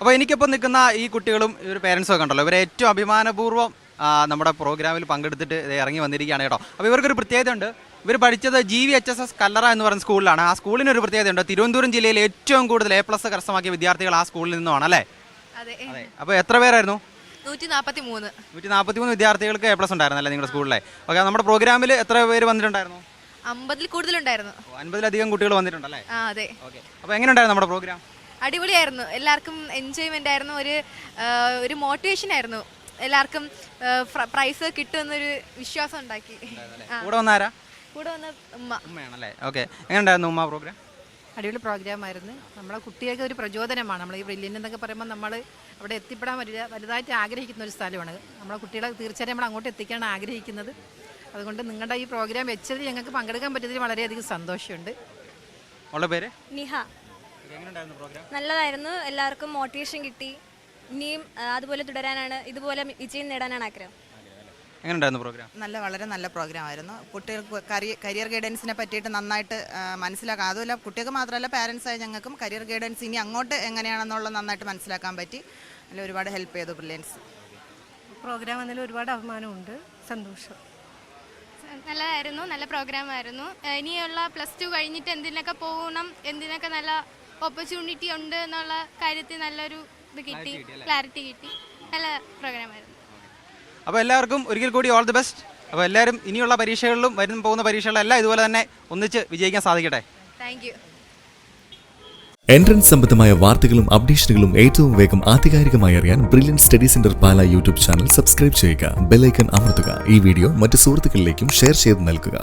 അപ്പോൾ എനിക്കിപ്പോൾ നിൽക്കുന്ന ഈ കുട്ടികളും ഇവർ പേരൻസും ഒക്കെ ഉണ്ടല്ലോ, ഇവരെ ഏറ്റവും അഭിമാനപൂർവ്വം നമ്മുടെ പ്രോഗ്രാമിൽ പങ്കെടുത്തിട്ട് ഇറങ്ങി വന്നിരിക്കുകയാണ് കേട്ടോ. അപ്പോൾ ഇവർക്കൊരു പ്രത്യേകത ഉണ്ട്. ഇവർ പഠിച്ചത് GVHSS കല്ലറ എന്ന് പറയുന്ന സ്കൂളിലാണ്. ആ സ്കൂളിനൊരു പ്രത്യേകതയുണ്ട്. തിരുവനന്തപുരം ജില്ലയിൽ ഏറ്റവും കൂടുതൽ A+ കരസ്ഥമാക്കിയ വിദ്യാർത്ഥികൾ ആ സ്കൂളിൽ നിന്നുമാണ് അല്ലേ? അതെ. അപ്പോൾ എത്ര പേരായിരുന്നു? 143 വിദ്യാർത്ഥികൾക്ക് A+ ഉണ്ടായിരുന്നല്ലേ നിങ്ങളുടെ സ്കൂളിലെ? ഓക്കെ, നമ്മുടെ പ്രോഗ്രാമിൽ എത്ര പേര് വന്നിട്ടുണ്ടായിരുന്നു? 50-ൽ കൂടുതലുണ്ടായിരുന്നു. 50-ലധികം കുട്ടികൾ വന്നിട്ടുണ്ടല്ലേ? അതെ. ഓക്കെ, അപ്പോൾ എങ്ങനെയുണ്ടായിരുന്നു നമ്മുടെ പ്രോഗ്രാം? അടിപൊളിയായിരുന്നു. എല്ലാവർക്കും എൻജോയ്മെന്റ് ആയിരുന്നു. ഒരു മോട്ടിവേഷൻ ആയിരുന്നു. എല്ലാവർക്കും പ്രൈസ് കിട്ടുമെന്നൊരു വിശ്വാസം ഉണ്ടാക്കി. കൂടെ വന്നാരാ? കൂടെ വന്ന ഉമ്മയാണല്ലേ? ഓക്കെ, എങ്ങനെയുണ്ടായിരുന്നു ഉമ്മ പ്രോഗ്രാം? അടിപൊളി പ്രോഗ്രാമായിരുന്നു. നമ്മളെ കുട്ടികൾക്ക് ഒരു പ്രചോദനമാണ്. നമ്മൾ ഈ ബ്രില്യൻ്റ് എന്നൊക്കെ പറയുമ്പോൾ നമ്മൾ അവിടെ എത്തിപ്പെടാൻ വലുതായിട്ട് ആഗ്രഹിക്കുന്ന ഒരു സ്ഥലമാണ്. നമ്മളെ കുട്ടികളെ തീർച്ചയായും നമ്മൾ അങ്ങോട്ട് എത്തിക്കാനാണ് ആഗ്രഹിക്കുന്നത്. അതുകൊണ്ട് നിങ്ങളുടെ ഈ പ്രോഗ്രാം വെച്ചതിൽ ഞങ്ങൾക്ക് പങ്കെടുക്കാൻ പറ്റിയതിൽ വളരെയധികം സന്തോഷമുണ്ട്. അവളുടെ പേര് നിഹ. നല്ലതായിരുന്നു. എല്ലാവർക്കും മോട്ടിവേഷൻ കിട്ടി. ഇനിയും അതുപോലെ തുടരാനാണ്, ഇതുപോലെ വിജയം നേടാനാണ് ആഗ്രഹം. എങ്ങനെയുണ്ടായിരുന്നു പ്രോഗ്രാം? വളരെ നല്ല പ്രോഗ്രാം ആയിരുന്നു. കുട്ടികൾക്ക് കരിയർ ഗൈഡൻസിനെ പറ്റിയിട്ട് നന്നായിട്ട് മനസ്സിലാക്കാം. അതുമല്ല കുട്ടികൾക്ക് മാത്രമല്ല പാരൻസായ ഞങ്ങൾക്കും കരിയർ ഗൈഡൻസ് ഇനി അങ്ങോട്ട് എങ്ങനെയാണെന്നുള്ളത് നന്നായിട്ട് മനസ്സിലാക്കാൻ പറ്റി. അതിൽ ഒരുപാട് ഹെൽപ്പ് ചെയ്തു ബ്രില്യൻസ്. പ്രോഗ്രാം വന്നതിൽ ഒരുപാട് അഭിമാനമുണ്ട്, സന്തോഷം. നല്ലതായിരുന്നു, നല്ല പ്രോഗ്രാം ആയിരുന്നു. ഇനിയുള്ള +2 കഴിഞ്ഞിട്ട് എന്തിനൊക്കെ പോകണം, എന്തിനൊക്കെ നല്ല ഓപ്പർച്യൂണിറ്റി ഉണ്ട് എന്നുള്ള കാര്യത്തിൽ നല്ലൊരു ഇത് കിട്ടി, ക്ലാരിറ്റി കിട്ടി. നല്ല പ്രോഗ്രാം ആയിരുന്നു. അപ്പോൾ എല്ലാവർക്കും ഒരിക്കൽ കൂടി ഓൾ ദി ബെസ്റ്റ്. അപ്പോൾ എല്ലാവരും ഇനിയുള്ള പരീക്ഷകളിലും വരും പോകുന്ന പരീക്ഷകളിലെല്ലാം ഇതുപോലെ തന്നെ ഒന്നിച്ച് വിജയിക്കാൻ സാധിക്കട്ടെ. Thank you. എൻട്രൻസ് സംബന്ധമായ വാർത്തകളും അപ്ഡേഷനുകളും ഏറ്റവും വേഗം ആധികാരികമായി അറിയാൻ ബ്രില്യൻറ്റ് സ്റ്റഡി സെന്റർ പാല യൂട്യൂബ് ചാനൽ സബ്സ്ക്രൈബ് ചെയ്യുക. ബെൽ ഐക്കൺ അമർത്തുക. ഈ വീഡിയോ മറ്റ് സുഹൃത്തുക്കളിലേക്കും ഷെയർ ചെയ്ത് നൽകുക.